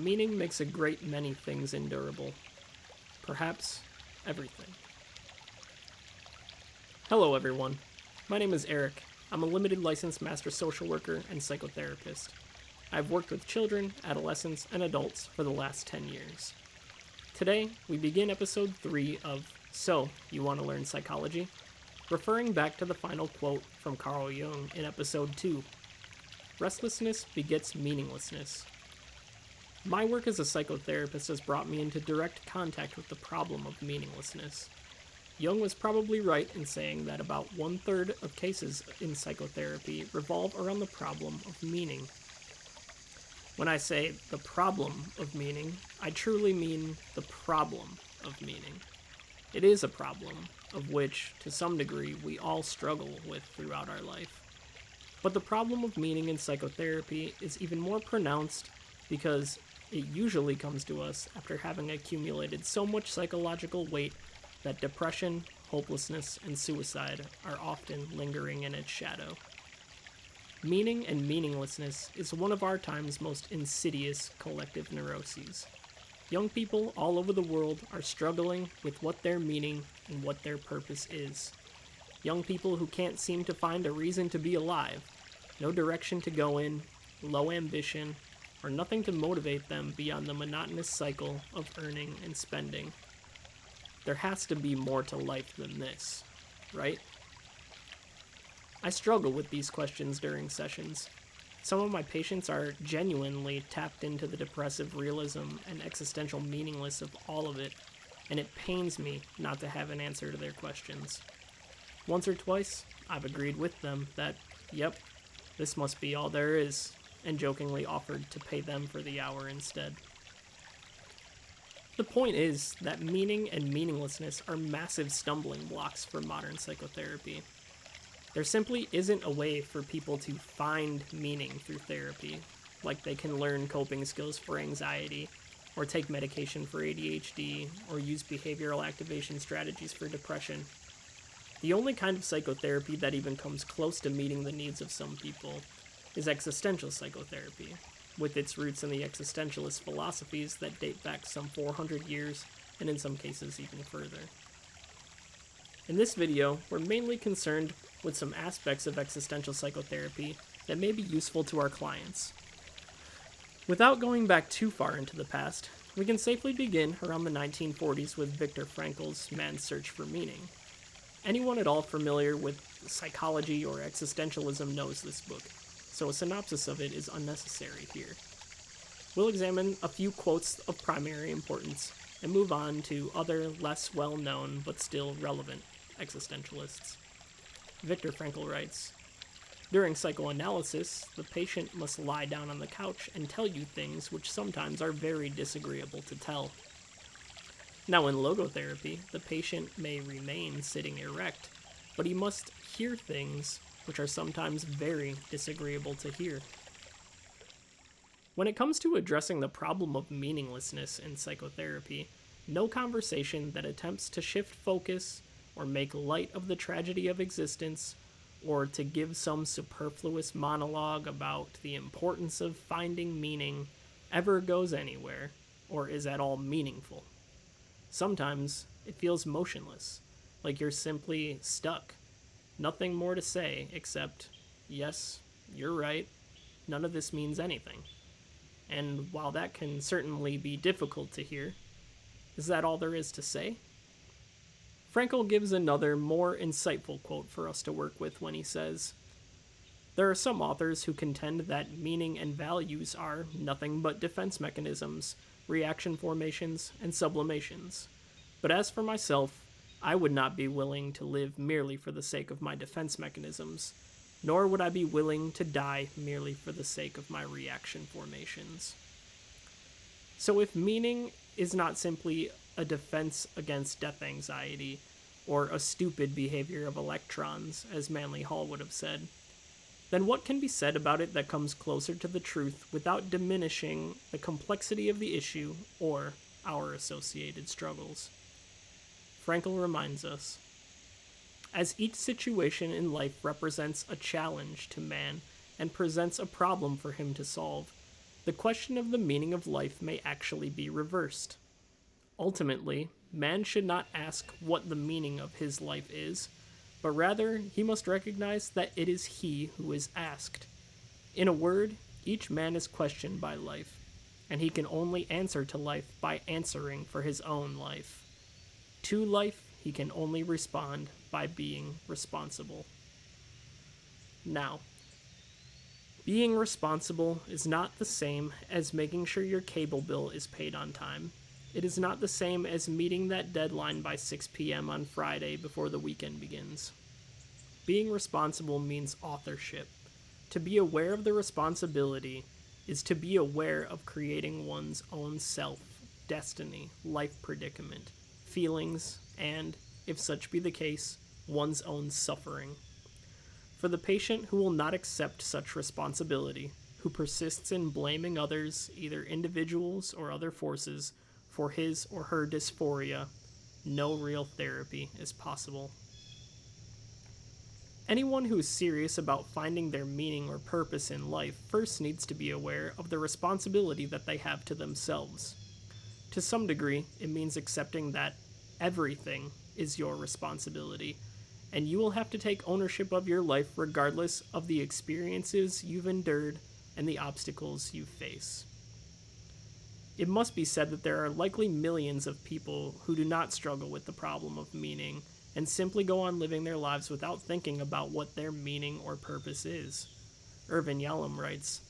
Meaning makes a great many things endurable. Perhaps everything. Hello everyone, my name is Eric. I'm a limited licensed master social worker and psychotherapist. I've worked with children, adolescents, and adults for the last 10 years. Today, we begin episode 3 of So, You Want to Learn Psychology? Referring back to the final quote from Carl Jung in episode 2. Restlessness begets meaninglessness. My work as a psychotherapist has brought me into direct contact with the problem of meaninglessness. Jung was probably right in saying that about 1/3 of cases in psychotherapy revolve around the problem of meaning. When I say the problem of meaning, I truly mean the problem of meaning. It is a problem of which, to some degree, we all struggle with throughout our life. But the problem of meaning in psychotherapy is even more pronounced because it usually comes to us after having accumulated so much psychological weight that depression, hopelessness, and suicide are often lingering in its shadow. Meaning and meaninglessness is one of our time's most insidious collective neuroses. Young people all over the world are struggling with what their meaning and what their purpose is. Young people who can't seem to find a reason to be alive, no direction to go in, low ambition, or nothing to motivate them beyond the monotonous cycle of earning and spending. There has to be more to life than this, right? I struggle with these questions during sessions. Some of my patients are genuinely tapped into the depressive realism and existential meaninglessness of all of it, and it pains me not to have an answer to their questions. Once or twice, I've agreed with them that, yep, this must be all there is, and jokingly offered to pay them for the hour instead. The point is that meaning and meaninglessness are massive stumbling blocks for modern psychotherapy. There simply isn't a way for people to find meaning through therapy, like they can learn coping skills for anxiety, or take medication for ADHD, or use behavioral activation strategies for depression. The only kind of psychotherapy that even comes close to meeting the needs of some people is existential psychotherapy, with its roots in the existentialist philosophies that date back some 400 years, and in some cases even further. In this video, we're mainly concerned with some aspects of existential psychotherapy that may be useful to our clients. Without going back too far into the past, we can safely begin around the 1940s with Viktor Frankl's Man's Search for Meaning. Anyone at all familiar with psychology or existentialism knows this book, so a synopsis of it is unnecessary here. We'll examine a few quotes of primary importance and move on to other less well-known but still relevant existentialists. Viktor Frankl writes, "During psychoanalysis, the patient must lie down on the couch and tell you things which sometimes are very disagreeable to tell. Now in logotherapy, the patient may remain sitting erect, but he must hear things which are sometimes very disagreeable to hear." When it comes to addressing the problem of meaninglessness in psychotherapy, no conversation that attempts to shift focus or make light of the tragedy of existence, or to give some superfluous monologue about the importance of finding meaning ever goes anywhere, or is at all meaningful. Sometimes it feels motionless, like you're simply stuck. Nothing more to say except, yes, you're right, none of this means anything. And while that can certainly be difficult to hear, is that all there is to say? Frankl gives another, more insightful quote for us to work with when he says, "There are some authors who contend that meaning and values are nothing but defense mechanisms, reaction formations, and sublimations. But as for myself, I would not be willing to live merely for the sake of my defense mechanisms, nor would I be willing to die merely for the sake of my reaction formations." So if meaning is not simply a defense against death anxiety, or a stupid behavior of electrons, as Manly Hall would have said, then what can be said about it that comes closer to the truth without diminishing the complexity of the issue or our associated struggles? Frankl reminds us, "As each situation in life represents a challenge to man and presents a problem for him to solve, the question of the meaning of life may actually be reversed. Ultimately, man should not ask what the meaning of his life is, but rather he must recognize that it is he who is asked. In a word, each man is questioned by life, and he can only answer to life by answering for his own life. To life, he can only respond by being responsible. Now, being responsible is not the same as making sure your cable bill is paid on time. It is not the same as meeting that deadline by 6 p.m. on Friday before the weekend begins. Being responsible means authorship. To be aware of the responsibility is to be aware of creating one's own self, destiny, life predicament, feelings, and, if such be the case, one's own suffering. For the patient who will not accept such responsibility, who persists in blaming others, either individuals or other forces, for his or her dysphoria, no real therapy is possible. Anyone who is serious about finding their meaning or purpose in life first needs to be aware of the responsibility that they have to themselves. To some degree, it means accepting that everything is your responsibility, and you will have to take ownership of your life regardless of the experiences you've endured and the obstacles you face. It must be said that there are likely millions of people who do not struggle with the problem of meaning and simply go on living their lives without thinking about what their meaning or purpose is. Irvin Yalom writes,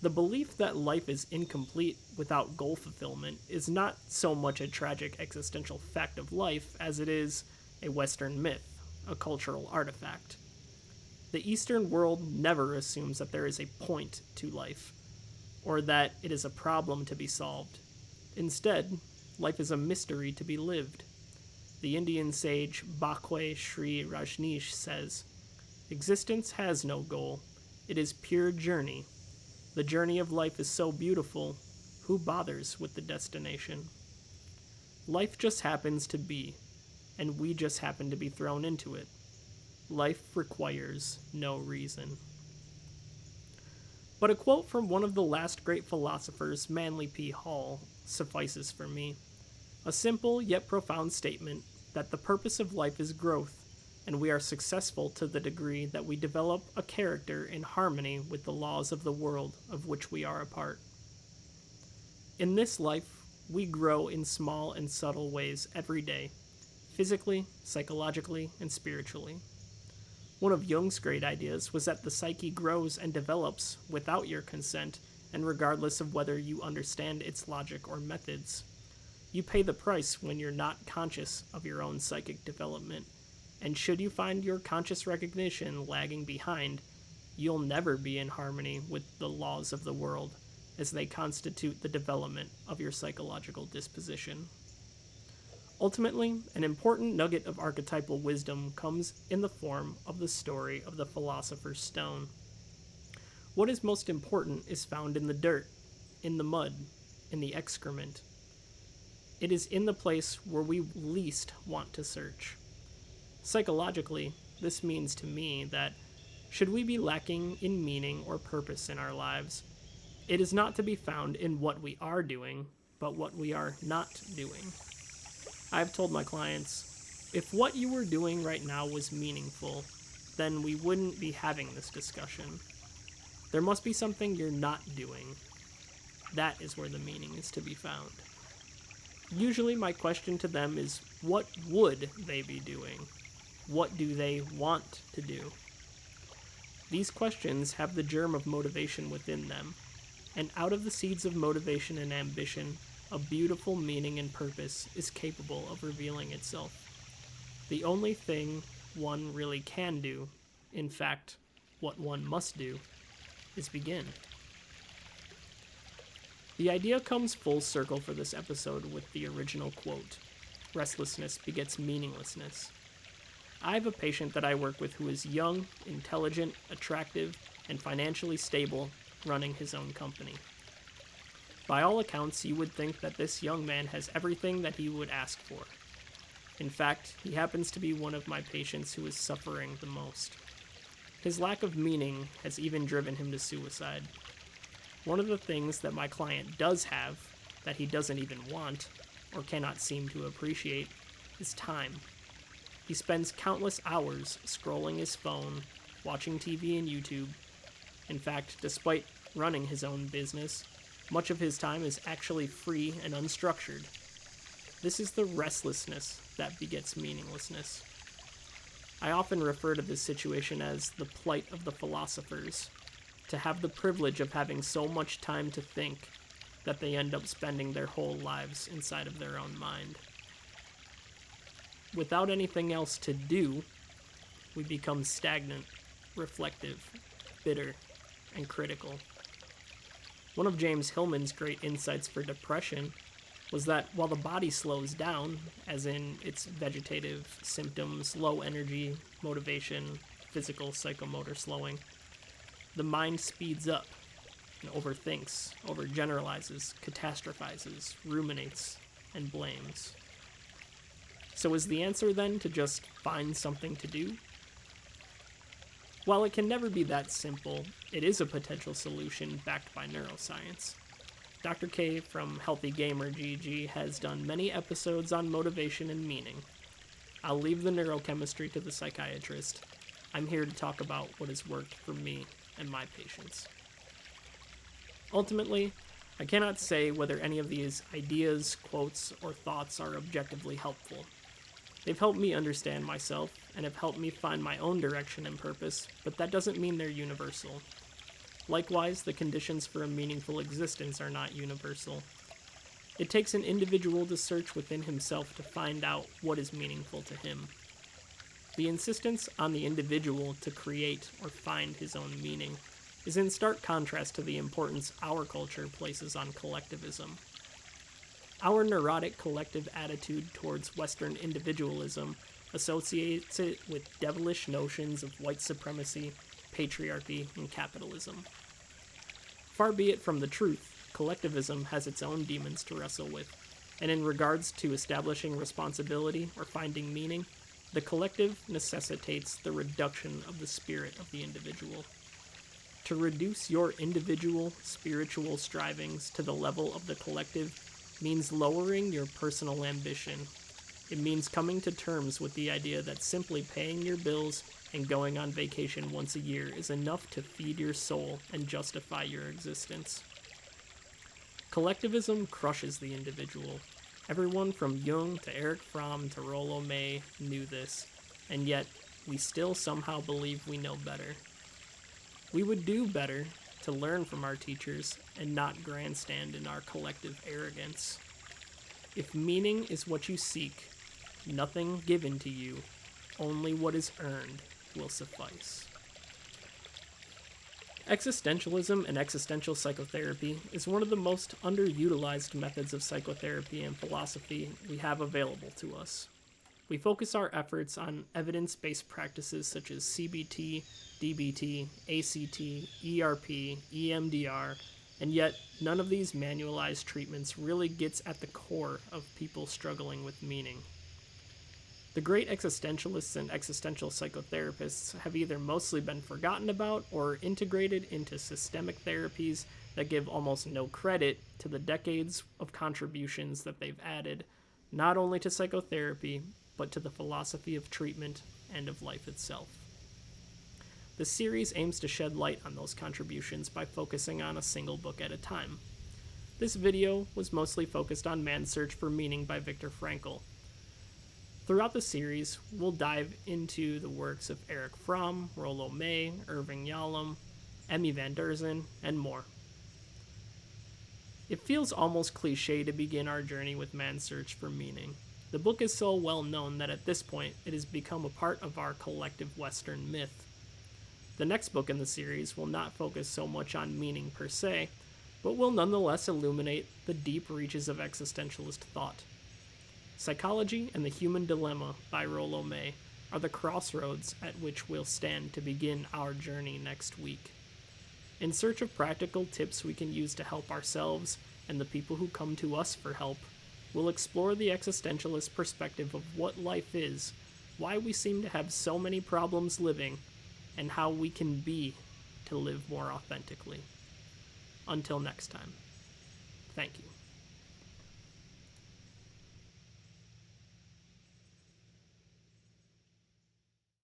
"The belief that life is incomplete without goal fulfillment is not so much a tragic existential fact of life as it is a Western myth, a cultural artifact. The Eastern world never assumes that there is a point to life, or that it is a problem to be solved. Instead, life is a mystery to be lived. The Indian sage Bhakwe Sri Rajneesh says, 'Existence has no goal. It is pure journey. The journey of life is so beautiful, who bothers with the destination?' Life just happens to be, and we just happen to be thrown into it. Life requires no reason." But a quote from one of the last great philosophers, Manly P. Hall, suffices for me. A simple yet profound statement that the purpose of life is growth, and we are successful to the degree that we develop a character in harmony with the laws of the world of which we are a part. In this life, we grow in small and subtle ways every day, physically, psychologically, and spiritually. One of Jung's great ideas was that the psyche grows and develops without your consent and regardless of whether you understand its logic or methods. You pay the price when you're not conscious of your own psychic development, and should you find your conscious recognition lagging behind, you'll never be in harmony with the laws of the world as they constitute the development of your psychological disposition. Ultimately, an important nugget of archetypal wisdom comes in the form of the story of the philosopher's stone. What is most important is found in the dirt, in the mud, in the excrement. It is in the place where we least want to search. Psychologically, this means to me that, should we be lacking in meaning or purpose in our lives, it is not to be found in what we are doing, but what we are not doing. I've told my clients, if what you were doing right now was meaningful, then we wouldn't be having this discussion. There must be something you're not doing. That is where the meaning is to be found. Usually my question to them is, what would they be doing? What do they want to do? These questions have the germ of motivation within them, and out of the seeds of motivation and ambition, a beautiful meaning and purpose is capable of revealing itself. The only thing one really can do, in fact, what one must do, is begin. The idea comes full circle for this episode with the original quote, "Restlessness begets meaninglessness." I have a patient that I work with who is young, intelligent, attractive, and financially stable, running his own company. By all accounts, you would think that this young man has everything that he would ask for. In fact, he happens to be one of my patients who is suffering the most. His lack of meaning has even driven him to suicide. One of the things that my client does have that he doesn't even want or cannot seem to appreciate is time. He spends countless hours scrolling his phone, watching TV and YouTube. In fact, despite running his own business, much of his time is actually free and unstructured. This is the restlessness that begets meaninglessness. I often refer to this situation as the plight of the philosophers, to have the privilege of having so much time to think that they end up spending their whole lives inside of their own mind. Without anything else to do, we become stagnant, reflective, bitter, and critical. One of James Hillman's great insights for depression was that while the body slows down, as in its vegetative symptoms, low energy, motivation, physical psychomotor slowing, the mind speeds up and overthinks, overgeneralizes, catastrophizes, ruminates, and blames. So is the answer then to just find something to do? While it can never be that simple, it is a potential solution backed by neuroscience. Dr. K from Healthy Gamer GG has done many episodes on motivation and meaning. I'll leave the neurochemistry to the psychiatrist. I'm here to talk about what has worked for me and my patients. Ultimately, I cannot say whether any of these ideas, quotes, or thoughts are objectively helpful. They've helped me understand myself and have helped me find my own direction and purpose, but that doesn't mean they're universal. Likewise, the conditions for a meaningful existence are not universal. It takes an individual to search within himself to find out what is meaningful to him. The insistence on the individual to create or find his own meaning is in stark contrast to the importance our culture places on collectivism. Our neurotic collective attitude towards Western individualism associates it with devilish notions of white supremacy, patriarchy, and capitalism. Far be it from the truth, collectivism has its own demons to wrestle with, and in regards to establishing responsibility or finding meaning, the collective necessitates the reduction of the spirit of the individual. To reduce your individual spiritual strivings to the level of the collective means lowering your personal ambition. It means coming to terms with the idea that simply paying your bills and going on vacation once a year is enough to feed your soul and justify your existence. Collectivism crushes the individual. Everyone from Jung to Erich Fromm to Rollo May knew this, and yet we still somehow believe we know better. We would do better to learn from our teachers and not grandstand in our collective arrogance. If meaning is what you seek, nothing given to you, only what is earned will suffice. Existentialism and existential psychotherapy is one of the most underutilized methods of psychotherapy and philosophy we have available to us. We focus our efforts on evidence-based practices such as CBT, DBT, ACT, ERP, EMDR, and yet none of these manualized treatments really gets at the core of people struggling with meaning. The great existentialists and existential psychotherapists have either mostly been forgotten about or integrated into systemic therapies that give almost no credit to the decades of contributions that they've added, not only to psychotherapy, but to the philosophy of treatment and of life itself. The series aims to shed light on those contributions by focusing on a single book at a time. This video was mostly focused on Man's Search for Meaning by Viktor Frankl. Throughout the series, we'll dive into the works of Erich Fromm, Rollo May, Irving Yalom, Emmy van Deurzen, and more. It feels almost cliche to begin our journey with Man's Search for Meaning. The book is so well known that at this point it has become a part of our collective Western myth. The next book in the series will not focus so much on meaning per se, but will nonetheless illuminate the deep reaches of existentialist thought. Psychology and the Human Dilemma by Rollo May are the crossroads at which we'll stand to begin our journey next week. In search of practical tips we can use to help ourselves and the people who come to us for help, we'll explore the existentialist perspective of what life is, why we seem to have so many problems living, and how we can be to live more authentically. Until next time, thank you.